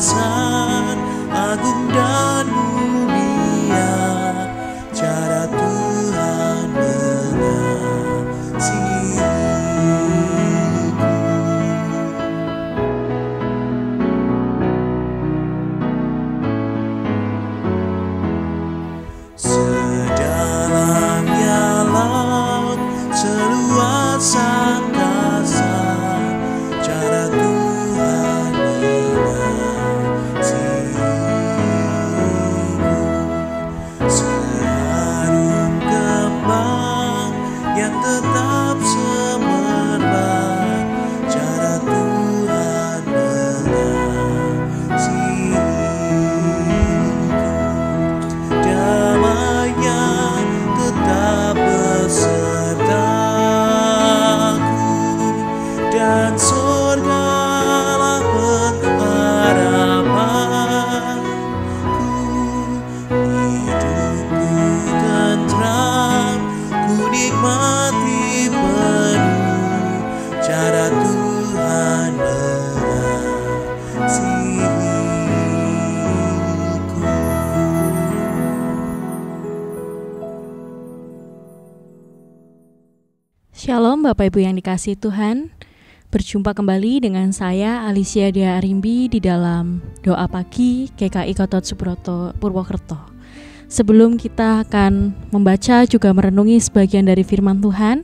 besar, agung dan mulia, cara Tuhan mengasihiku. Sedalamnya laut, seluas angkasa, cara Tuhan mengasihiku. Seharum kembang yang tetap semerbak, cara Tuhan mengasihiku. Damai-Nya tetap besertaku, dan surgalah pengharapanku. Hidupku tentram, ku nikmati penuh, cara Tuhan mengasihiku. Shalom Bapak Ibu yang dikasihi Tuhan. Berjumpa kembali dengan saya Alicia Dia Arimbi di dalam doa pagi GKI Gatot Subroto Purwokerto. Sebelum kita akan membaca juga merenungi sebagian dari firman Tuhan,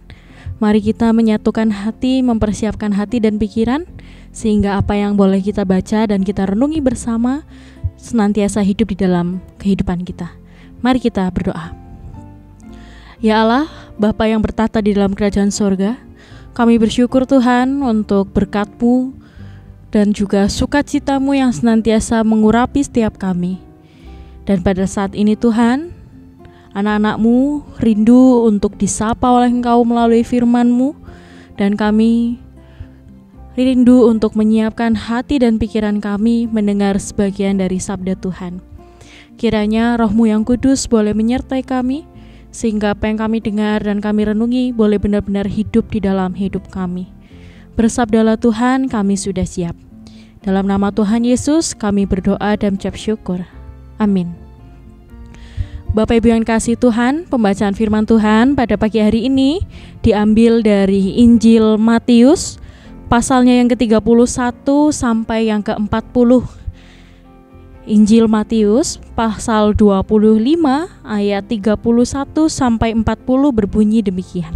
mari kita menyatukan hati, mempersiapkan hati dan pikiran, sehingga apa yang boleh kita baca dan kita renungi bersama senantiasa hidup di dalam kehidupan kita. Mari kita berdoa. Ya Allah, Bapa yang bertata di dalam kerajaan sorga, kami bersyukur Tuhan untuk berkat-Mu dan juga sukacita-Mu yang senantiasa mengurapi setiap kami. Dan pada saat ini Tuhan, anak-anak-Mu rindu untuk disapa oleh Engkau melalui firman-Mu, dan kami rindu untuk menyiapkan hati dan pikiran kami mendengar sebagian dari sabda Tuhan. Kiranya Roh-Mu yang kudus boleh menyertai kami, sehingga apa yang kami dengar dan kami renungi boleh benar-benar hidup di dalam hidup kami. Bersabdalah Tuhan, kami sudah siap. Dalam nama Tuhan Yesus kami berdoa dan mengucap syukur. Amin. Bapak Ibu yang kasih Tuhan, pembacaan firman Tuhan pada pagi hari ini diambil dari Injil Matius, pasalnya yang ke-31 sampai yang ke-40. Injil Matius pasal 25 ayat 31 sampai 40 berbunyi demikian.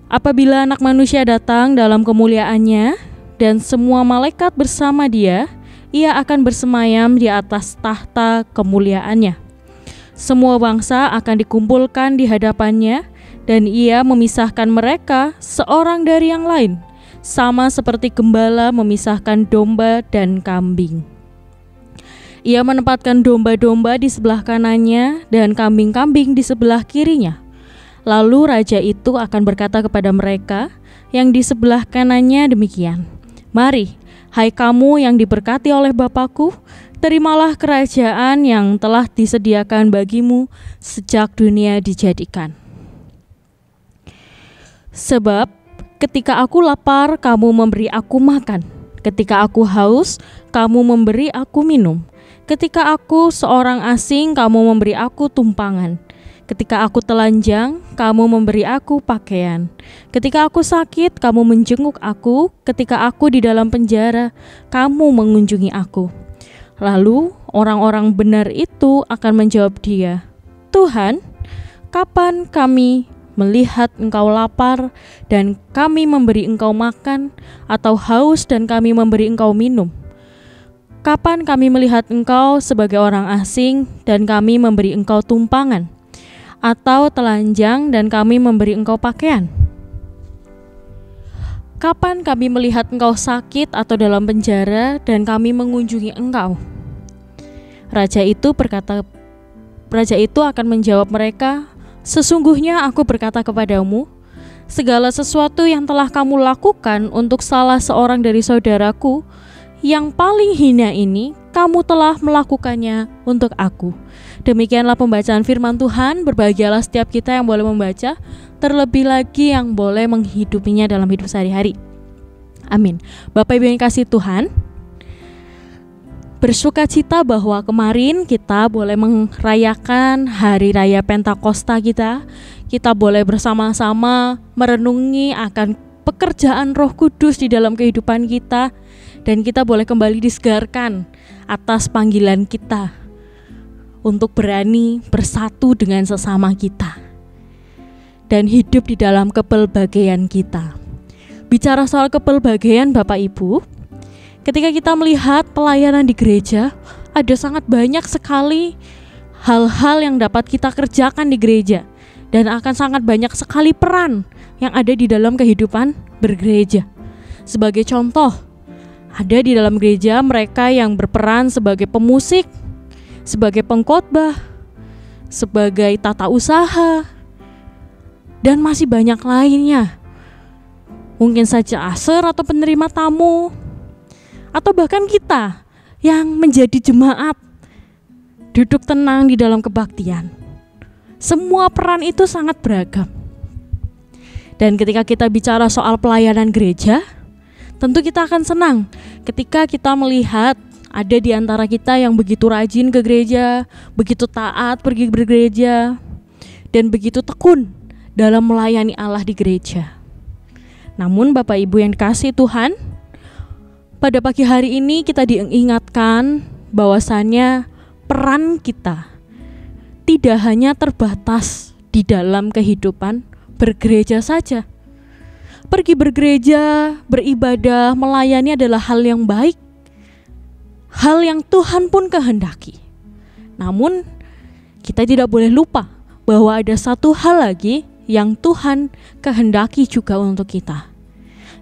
Apabila Anak Manusia datang dalam kemuliaannya dan semua malaikat bersama Dia, Ia akan bersemayam di atas tahta kemuliaannya. Semua bangsa akan dikumpulkan di hadapannya, dan Ia memisahkan mereka seorang dari yang lain, sama seperti gembala memisahkan domba dan kambing. Ia menempatkan domba-domba di sebelah kanannya dan kambing-kambing di sebelah kirinya. Lalu raja itu akan berkata kepada mereka yang di sebelah kanannya demikian, "Mari, hai kamu yang diberkati oleh Bapa-Ku, terimalah kerajaan yang telah disediakan bagimu sejak dunia dijadikan. Sebab ketika aku lapar, kamu memberi aku makan. Ketika aku haus, kamu memberi aku minum. Ketika aku seorang asing, kamu memberi aku tumpangan. Ketika aku telanjang, kamu memberi aku pakaian. Ketika aku sakit, kamu menjenguk aku. Ketika aku di dalam penjara, kamu mengunjungi aku." Lalu orang-orang benar itu akan menjawab Dia, "Tuhan, kapan kami melihat Engkau lapar dan kami memberi Engkau makan, atau haus dan kami memberi Engkau minum? Kapan kami melihat Engkau sebagai orang asing dan kami memberi Engkau tumpangan, atau telanjang dan kami memberi Engkau pakaian? Kapan kami melihat Engkau sakit atau dalam penjara dan kami mengunjungi Engkau?" Raja itu akan menjawab mereka, "Sesungguhnya aku berkata kepadamu, segala sesuatu yang telah kamu lakukan untuk salah seorang dari saudaraku yang paling hina ini, kamu telah melakukannya untuk aku." Demikianlah pembacaan firman Tuhan. Berbahagialah setiap kita yang boleh membaca, terlebih lagi yang boleh menghidupinya dalam hidup sehari-hari. Amin. Bapak Ibu yang kasih Tuhan, bersukacita bahwa kemarin kita boleh merayakan hari raya Pentakosta kita. Kita boleh bersama-sama merenungi akan pekerjaan Roh Kudus di dalam kehidupan kita, dan kita boleh kembali disegarkan atas panggilan kita untuk berani bersatu dengan sesama kita dan hidup di dalam kepelbagaian kita. Bicara soal kepelbagaian Bapak Ibu, ketika kita melihat pelayanan di gereja, ada sangat banyak sekali hal-hal yang dapat kita kerjakan di gereja, dan akan sangat banyak sekali peran yang ada di dalam kehidupan bergereja. Sebagai contoh, ada di dalam gereja mereka yang berperan sebagai pemusik, sebagai pengkhotbah, sebagai tata usaha, dan masih banyak lainnya. Mungkin saja aser atau penerima tamu, atau bahkan kita yang menjadi jemaat, duduk tenang di dalam kebaktian. Semua peran itu sangat beragam. Dan ketika kita bicara soal pelayanan gereja, tentu kita akan senang ketika kita melihat ada di antara kita yang begitu rajin ke gereja, begitu taat pergi bergereja, dan begitu tekun dalam melayani Allah di gereja. Namun Bapak Ibu yang dikasihi Tuhan, pada pagi hari ini kita diingatkan bahwasannya peran kita tidak hanya terbatas di dalam kehidupan bergereja saja. Pergi bergereja, beribadah, melayani adalah hal yang baik, hal yang Tuhan pun kehendaki. Namun kita tidak boleh lupa bahwa ada satu hal lagi yang Tuhan kehendaki juga untuk kita,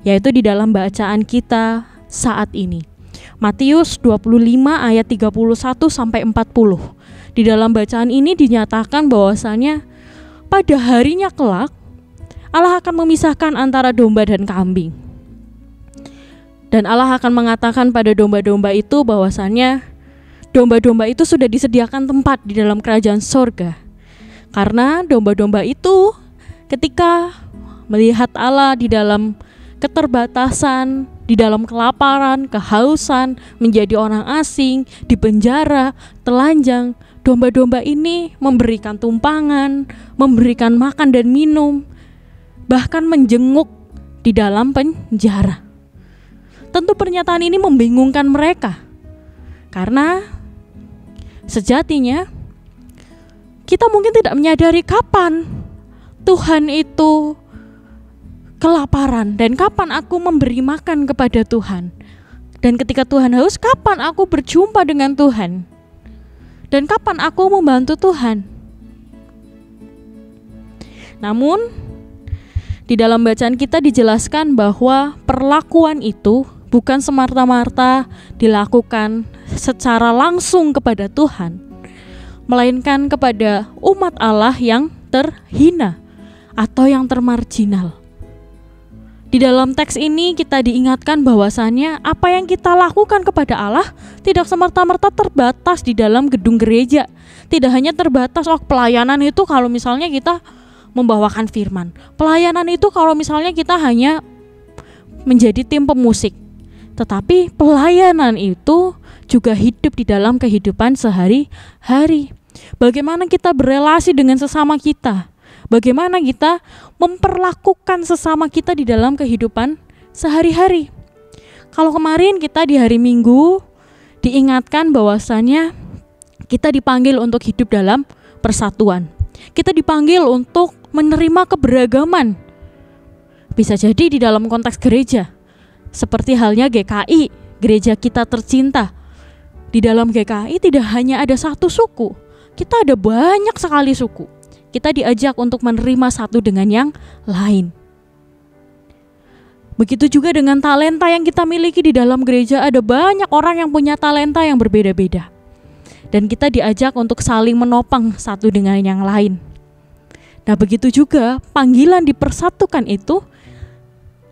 yaitu di dalam bacaan kita saat ini. Matius 25 ayat 31 sampai 40. Di dalam bacaan ini dinyatakan bahwasanya pada harinya kelak Allah akan memisahkan antara domba dan kambing. Dan Allah akan mengatakan pada domba-domba itu bahwasannya domba-domba itu sudah disediakan tempat di dalam kerajaan sorga. Karena domba-domba itu ketika melihat Allah di dalam keterbatasan, di dalam kelaparan, kehausan, menjadi orang asing, di penjara, telanjang, domba-domba ini memberikan tumpangan, memberikan makan dan minum, bahkan menjenguk di dalam penjara. Tentu pernyataan ini membingungkan mereka, karena sejatinya kita mungkin tidak menyadari kapan Tuhan itu kelaparan dan kapan aku memberi makan kepada Tuhan. Dan ketika Tuhan haus, kapan aku berjumpa dengan Tuhan? Dan kapan aku membantu Tuhan? Namun di dalam bacaan kita dijelaskan bahwa perlakuan itu bukan semata-mata dilakukan secara langsung kepada Tuhan, melainkan kepada umat Allah yang terhina atau yang termarginal. Di dalam teks ini kita diingatkan bahwasannya apa yang kita lakukan kepada Allah tidak semerta-merta terbatas di dalam gedung gereja. Tidak hanya terbatas pelayanan itu kalau misalnya kita membawakan firman. Pelayanan itu kalau misalnya kita hanya menjadi tim pemusik. Tetapi pelayanan itu juga hidup di dalam kehidupan sehari-hari. Bagaimana kita berelasi dengan sesama kita? Bagaimana kita memperlakukan sesama kita di dalam kehidupan sehari-hari? Kalau kemarin kita di hari Minggu diingatkan bahwasannya kita dipanggil untuk hidup dalam persatuan. Kita dipanggil untuk menerima keberagaman. Bisa jadi di dalam konteks gereja, seperti halnya GKI, gereja kita tercinta. Di dalam GKI tidak hanya ada satu suku, kita ada banyak sekali suku. Kita diajak untuk menerima satu dengan yang lain. Begitu juga dengan talenta yang kita miliki di dalam gereja, ada banyak orang yang punya talenta yang berbeda-beda. Dan kita diajak untuk saling menopang satu dengan yang lain. Nah, begitu juga panggilan dipersatukan itu,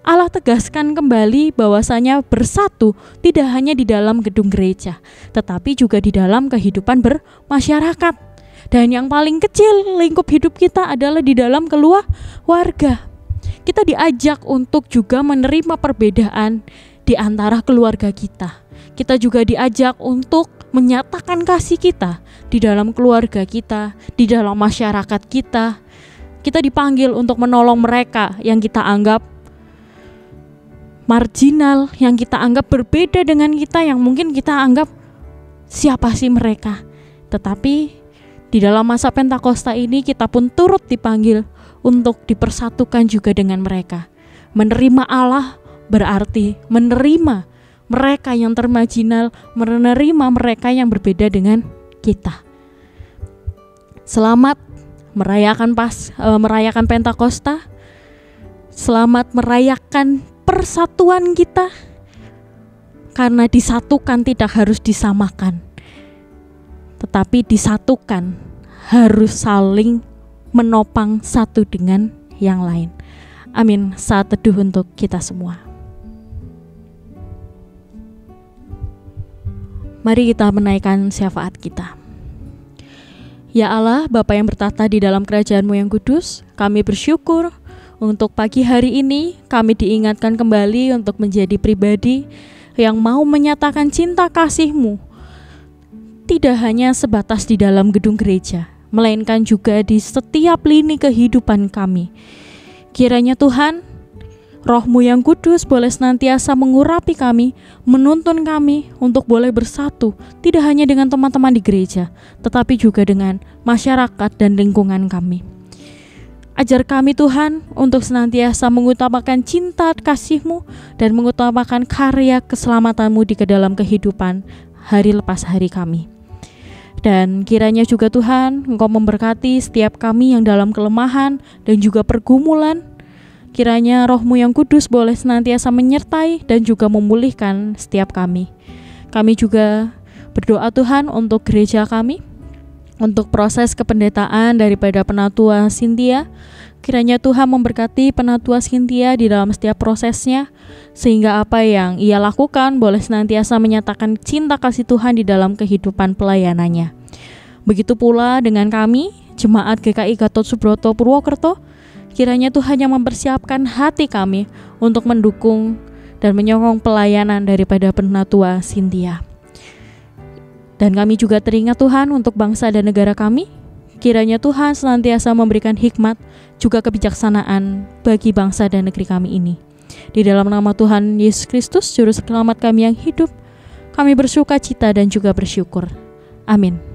Allah tegaskan kembali bahwasanya bersatu tidak hanya di dalam gedung gereja, tetapi juga di dalam kehidupan bermasyarakat. Dan yang paling kecil lingkup hidup kita adalah di dalam keluarga. Kita diajak untuk juga menerima perbedaan di antara keluarga kita. Kita juga diajak untuk menyatakan kasih kita di dalam keluarga kita, di dalam masyarakat kita. Kita dipanggil untuk menolong mereka yang kita anggap marginal, yang kita anggap berbeda dengan kita, yang mungkin kita anggap siapa sih mereka. Tetapi di dalam masa Pentakosta ini kita pun turut dipanggil untuk dipersatukan juga dengan mereka. Menerima Allah berarti menerima mereka yang termarginal, menerima mereka yang berbeda dengan kita. Selamat merayakan Pentakosta. Selamat merayakan persatuan kita. Karena disatukan tidak harus disamakan, tetapi disatukan harus saling menopang satu dengan yang lain. Amin. Saat teduh untuk kita semua. Mari kita menaikkan syafaat kita. Ya Allah, Bapa yang bertata di dalam kerajaan-Mu yang kudus, kami bersyukur untuk pagi hari ini kami diingatkan kembali untuk menjadi pribadi yang mau menyatakan cinta kasih-Mu, tidak hanya sebatas di dalam gedung gereja, melainkan juga di setiap lini kehidupan kami. Kiranya Tuhan, Roh-Mu yang kudus boleh senantiasa mengurapi kami, menuntun kami untuk boleh bersatu, tidak hanya dengan teman-teman di gereja, tetapi juga dengan masyarakat dan lingkungan kami. Ajar kami Tuhan untuk senantiasa mengutamakan cinta kasih-Mu dan mengutamakan karya keselamatan-Mu di dalam kehidupan hari lepas hari kami. Dan kiranya juga Tuhan, Engkau memberkati setiap kami yang dalam kelemahan dan juga pergumulan. Kiranya Roh-Mu yang kudus boleh senantiasa menyertai dan juga memulihkan setiap kami. Kami juga berdoa Tuhan untuk gereja kami, untuk proses kependetaan daripada Penatua Cynthia. Kiranya Tuhan memberkati Penatua Cynthia di dalam setiap prosesnya, sehingga apa yang ia lakukan boleh senantiasa menyatakan cinta kasih Tuhan di dalam kehidupan pelayanannya. Begitu pula dengan kami, Jemaat GKI Gatot Subroto Purwokerto. Kiranya Tuhan yang mempersiapkan hati kami untuk mendukung dan menyokong pelayanan daripada Penatua Cynthia. Dan kami juga teringat Tuhan untuk bangsa dan negara kami. Kiranya Tuhan senantiasa memberikan hikmat juga kebijaksanaan bagi bangsa dan negeri kami ini. Di dalam nama Tuhan Yesus Kristus, Juru Selamat kami yang hidup, kami bersuka cita dan juga bersyukur. Amin.